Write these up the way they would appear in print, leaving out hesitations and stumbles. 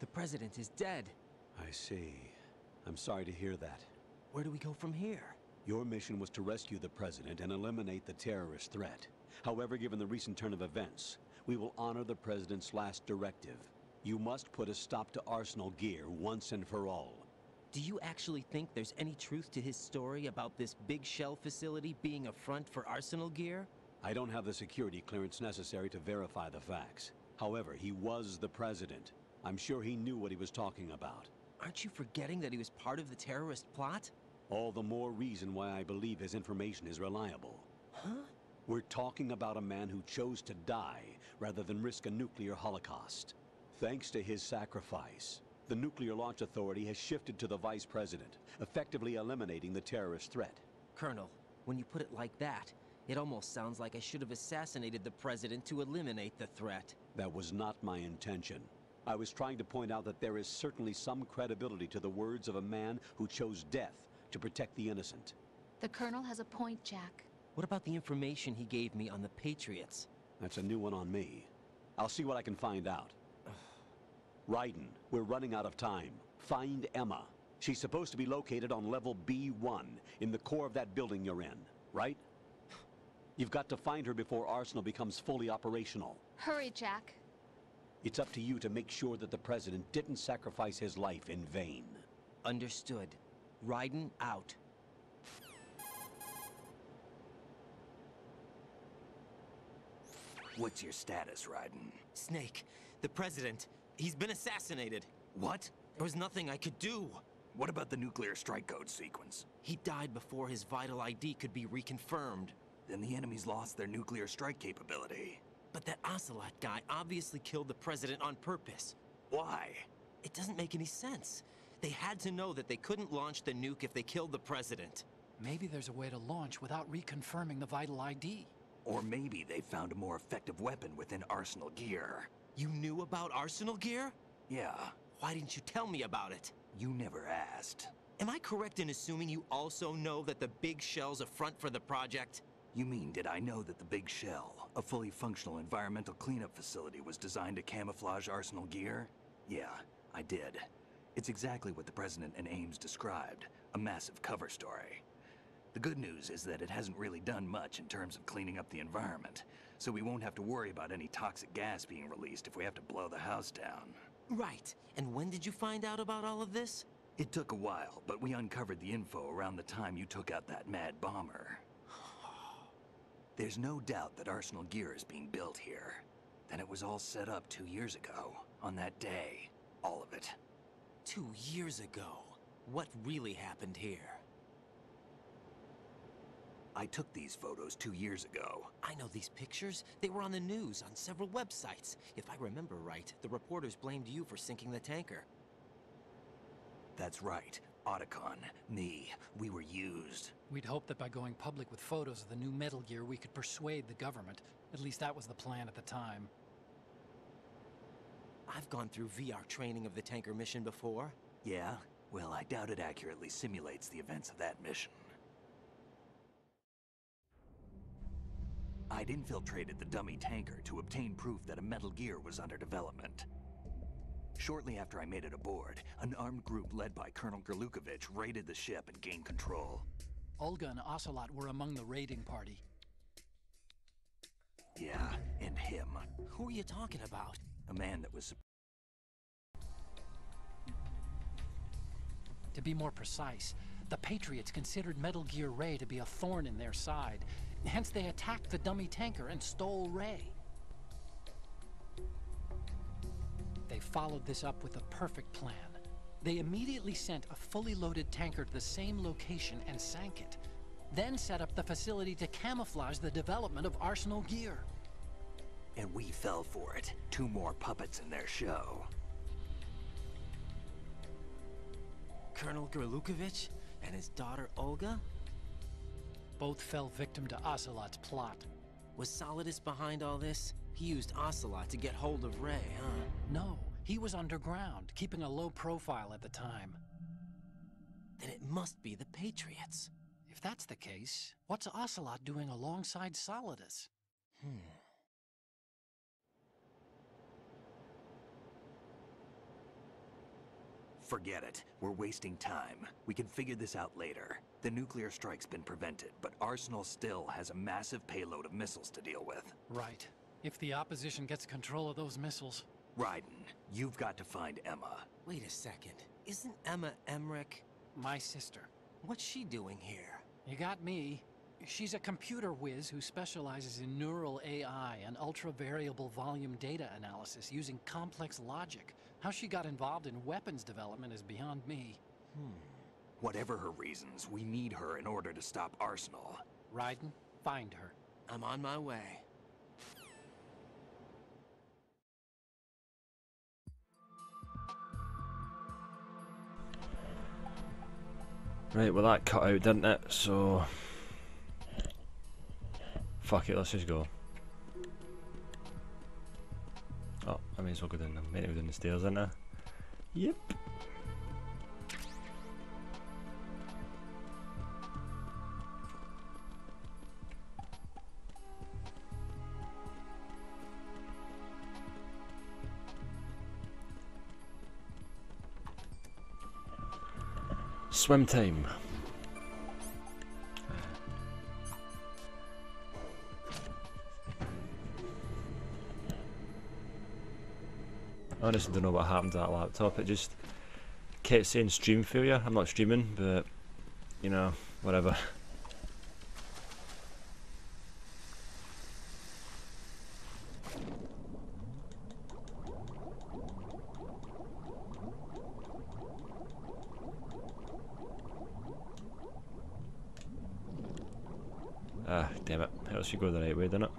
The president is dead. I see. I'm sorry to hear that. Where do we go from here? Your mission was to rescue the president and eliminate the terrorist threat. However, given the recent turn of events, we will honor the president's last directive. You must put a stop to Arsenal Gear once and for all. Do you actually think there's any truth to his story about this big shell facility being a front for Arsenal Gear? I don't have the security clearance necessary to verify the facts. However, he was the president. I'm sure he knew what he was talking about. Aren't you forgetting that he was part of the terrorist plot? All the more reason why I believe his information is reliable. Huh? We're talking about a man who chose to die rather than risk a nuclear holocaust. Thanks to his sacrifice, the Nuclear Launch Authority has shifted to the vice president, effectively eliminating the terrorist threat. Colonel, when you put it like that, it almost sounds like I should have assassinated the president to eliminate the threat. That was not my intention. I was trying to point out that there is certainly some credibility to the words of a man who chose death to protect the innocent. The Colonel has a point, Jack. What about the information he gave me on the Patriots? That's a new one on me. I'll see what I can find out. Raiden, we're running out of time. Find Emma. She's supposed to be located on level B1, in the core of that building you're in, right? You've got to find her before Arsenal becomes fully operational. Hurry, Jack. It's up to you to make sure that the president didn't sacrifice his life in vain. Understood. Raiden out. What's your status, Raiden? Snake, the president, he's been assassinated. What? There was nothing I could do. What about the nuclear strike code sequence? He died before his vital ID could be reconfirmed. Then the enemy's lost their nuclear strike capability. But that Ocelot guy obviously killed the president on purpose. Why? It doesn't make any sense. They had to know that they couldn't launch the nuke if they killed the president. Maybe there's a way to launch without reconfirming the vital ID. Or maybe they found a more effective weapon within Arsenal Gear. You knew about Arsenal Gear? Yeah, Why didn't you tell me about it? you never asked. Am I correct in assuming you also know that the big shell's a front for the project? You mean, did I know that the Big Shell, a fully functional environmental cleanup facility, was designed to camouflage Arsenal Gear? Yeah, I did. It's exactly what the President and Ames described, a massive cover story. The good news is that it hasn't really done much in terms of cleaning up the environment, so we won't have to worry about any toxic gas being released if we have to blow the house down. Right. And when did you find out about all of this? It took a while, but we uncovered the info around the time you took out that mad bomber. There's no doubt that Arsenal Gear is being built here. Then it was all set up 2 years ago, on that day. All of it. 2 years ago. What really happened here? I took these photos 2 years ago. I know these pictures. They were on the news, on several websites. If I remember right, the reporters blamed you for sinking the tanker. That's right. Otacon, me, we were used. We'd hoped that by going public with photos of the new Metal Gear, we could persuade the government. At least that was the plan at the time. I've gone through VR training of the tanker mission before. Yeah? Well, I doubt it accurately simulates the events of that mission. I'd infiltrated the dummy tanker to obtain proof that a Metal Gear was under development. Shortly after I made it aboard, an armed group led by Colonel Gerlukovich raided the ship and gained control. Olga and Ocelot were among the raiding party. Yeah, and him. Who are you talking about? A man that was... To be more precise, the Patriots considered Metal Gear Ray to be a thorn in their side. Hence they attacked the dummy tanker and stole Ray. They followed this up with a perfect plan. They immediately sent a fully loaded tanker to the same location and sank it. Then set up the facility to camouflage the development of Arsenal Gear. And we fell for it. 2 more puppets in their show. Colonel Gerlukovich and his daughter Olga? Both fell victim to Ocelot's plot. Was Solidus behind all this? He used Ocelot to get hold of Ray, huh? No, he was underground, keeping a low profile at the time. Then it must be the Patriots. If that's the case, what's Ocelot doing alongside Solidus? Hmm. Forget it. We're wasting time. We can figure this out later. The nuclear strike's been prevented, but Arsenal still has a massive payload of missiles to deal with. Right. If the opposition gets control of those missiles... Raiden, you've got to find Emma. Wait a second. Isn't Emma Emmerich? My sister. What's she doing here? You got me. She's a computer whiz who specializes in neural AI and ultra-variable volume data analysis using complex logic. How she got involved in weapons development is beyond me. Whatever her reasons, we need her in order to stop Arsenal. Raiden, find her. I'm on my way. Right, well that cut out, didn't it? So... fuck it, let's just go. Oh, I may as well go down, I meant to go down the stairs, didn't I? Yep. Swim time. I honestly don't know what happened to that laptop. It just kept saying stream failure. I'm not streaming, but you know, whatever. Ah, damn it. It should go the right way, didn't it?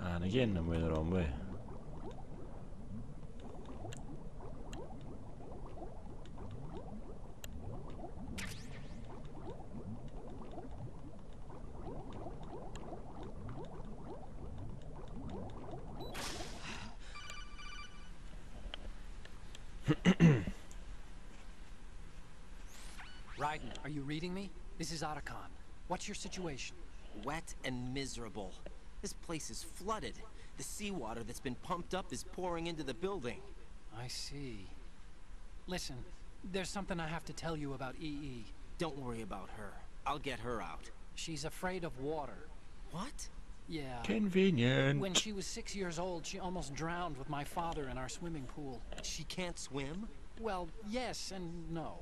And again, I'm going the wrong way. Raiden, are you reading me? This is Otacon. What's your situation? Wet and miserable. This place is flooded. The seawater that's been pumped up is pouring into the building. I see. Listen, there's something I have to tell you about EE. Don't worry about her. I'll get her out. She's afraid of water. What? Yeah. Convenient. When she was 6 years old, she almost drowned with my father in our swimming pool. She can't swim? Well, yes and no.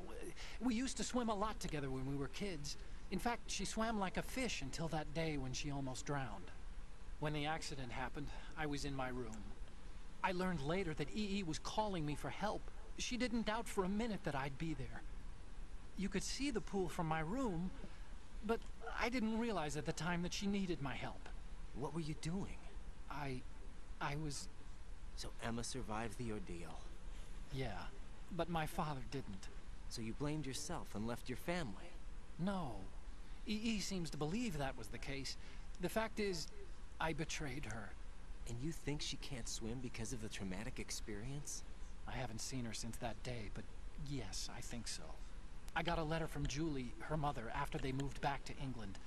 We used to swim a lot together when we were kids. In fact, she swam like a fish until that day when she almost drowned. When the accident happened, I was in my room. I learned later that EE was calling me for help. She didn't doubt for a minute that I'd be there. You could see the pool from my room, but I didn't realize at the time that she needed my help. What were you doing? I was... So Emma survived the ordeal. Yeah, but my father didn't. So you blamed yourself and left your family? No. EE seems to believe that was the case. The fact is, I betrayed her. And you think she can't swim because of the traumatic experience? I haven't seen her since that day, but yes, I think so. I got a letter from Julie, her mother, after they moved back to England.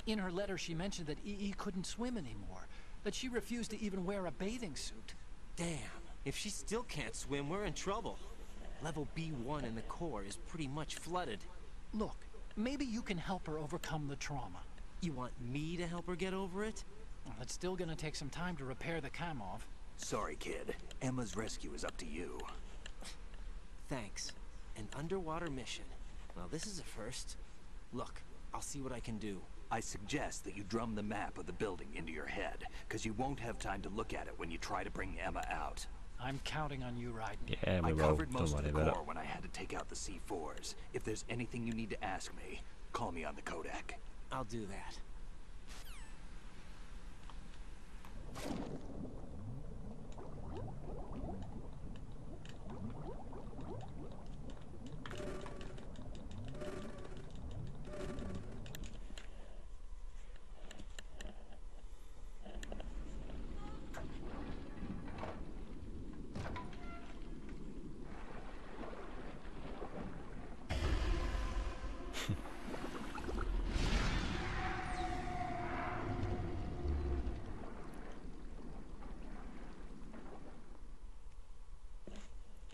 In her letter, she mentioned that EE couldn't swim anymore, that she refused to even wear a bathing suit. Damn, if she still can't swim, we're in trouble. Level B1 in the core is pretty much flooded. Look, maybe you can help her overcome the trauma. You want me to help her get over it? Well, it's still gonna take some time to repair the Kamov. Sorry, kid. Emma's rescue is up to you. Thanks. An underwater mission. Well, this is a first. Look, I'll see what I can do. I suggest that you drum the map of the building into your head, because you won't have time to look at it when you try to bring Emma out. I'm counting on you, Raiden. Yeah, we I will. covered Don't most of worry the about core it. when I had to take out the C4s. If there's anything you need to ask me, call me on the codec. I'll do that.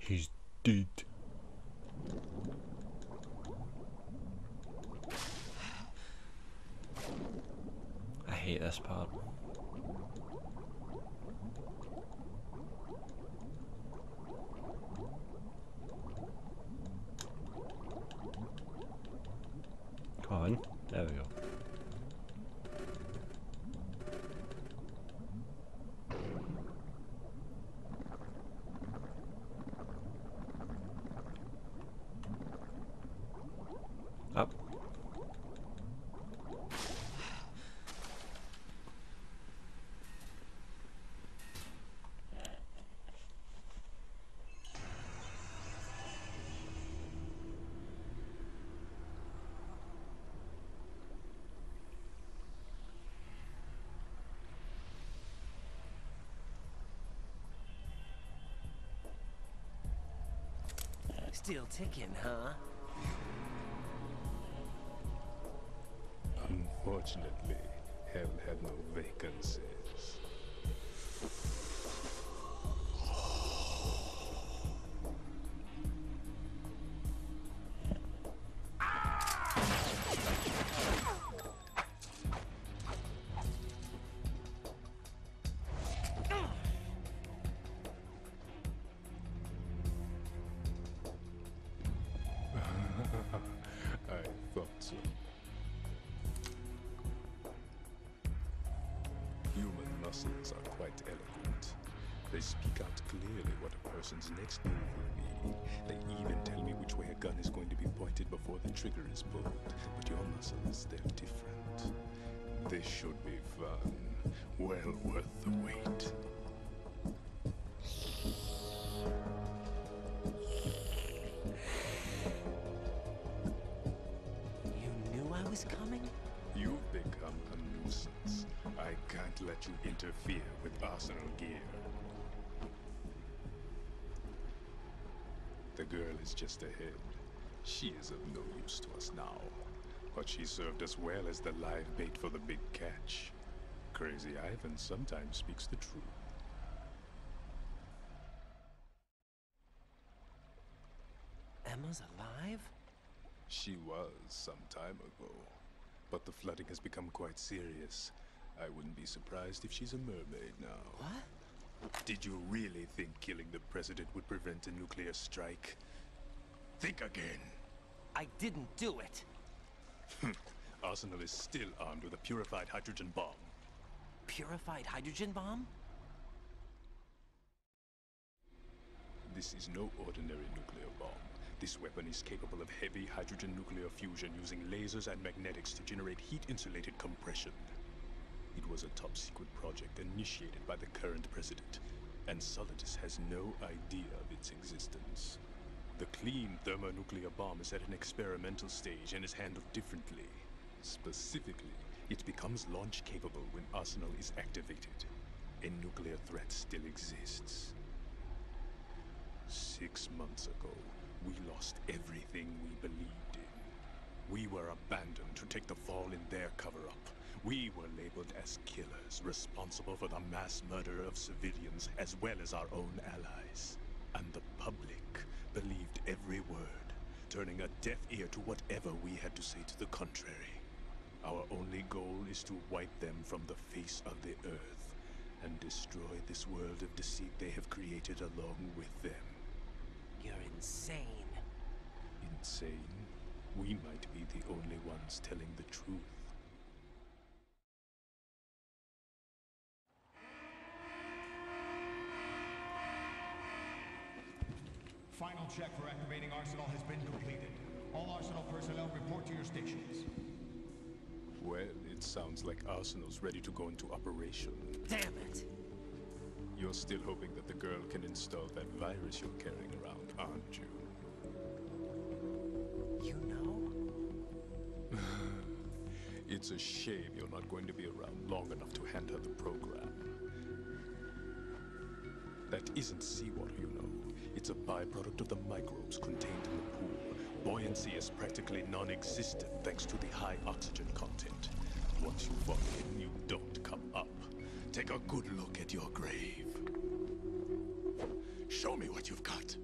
He's dead. I hate this part. Come on, there we go. Up. Still ticking, huh? Unfortunately, hell had no vacancies. I thought so. Human muscles are quite eloquent. They speak out clearly what a person's next move will be. They even tell me which way a gun is going to be pointed before the trigger is pulled. But your muscles, they're different. This should be fun. Well worth the wait. You knew I was coming? You've become a nuisance. I can't let you interfere with Arsenal gear. The girl is just ahead. She is of no use to us now. But she served us well as the live bait for the big catch. Crazy Ivan sometimes speaks the truth. Emma's alive? She was some time ago. But the flooding has become quite serious. I wouldn't be surprised if she's a mermaid now. What? Did you really think killing the president would prevent a nuclear strike? Think again. I didn't do it. Arsenal is still armed with a purified hydrogen bomb. Purified hydrogen bomb? This is no ordinary nuclear bomb. This weapon is capable of heavy hydrogen nuclear fusion using lasers and magnetics to generate heat-insulated compression. It was a top-secret project initiated by the current president, and Solidus has no idea of its existence. The clean thermonuclear bomb is at an experimental stage and is handled differently. Specifically, it becomes launch-capable when Arsenal is activated. A nuclear threat still exists. 6 months ago, we lost everything we believed in. We were abandoned to take the fall in their cover-up. We were labeled as killers, responsible for the mass murder of civilians as well as our own allies. And the public believed every word, turning a deaf ear to whatever we had to say to the contrary. Our only goal is to wipe them from the face of the earth and destroy this world of deceit they have created along with them. You're insane. Insane? We might be the only ones telling the truth. Final check for activating Arsenal has been completed. All Arsenal personnel report to your stations. Well, it sounds like Arsenal's ready to go into operation. Damn it! You're still hoping that the girl can install that virus you're carrying around, aren't you? You know? It's a shame you're not going to be around long enough to hand her the program. That isn't seawater, you know. It's a byproduct of the microbes contained in the pool. Buoyancy is practically non-existent thanks to the high oxygen content. Once you fall in, you don't come up. Take a good look at your grave. Show me what you've got.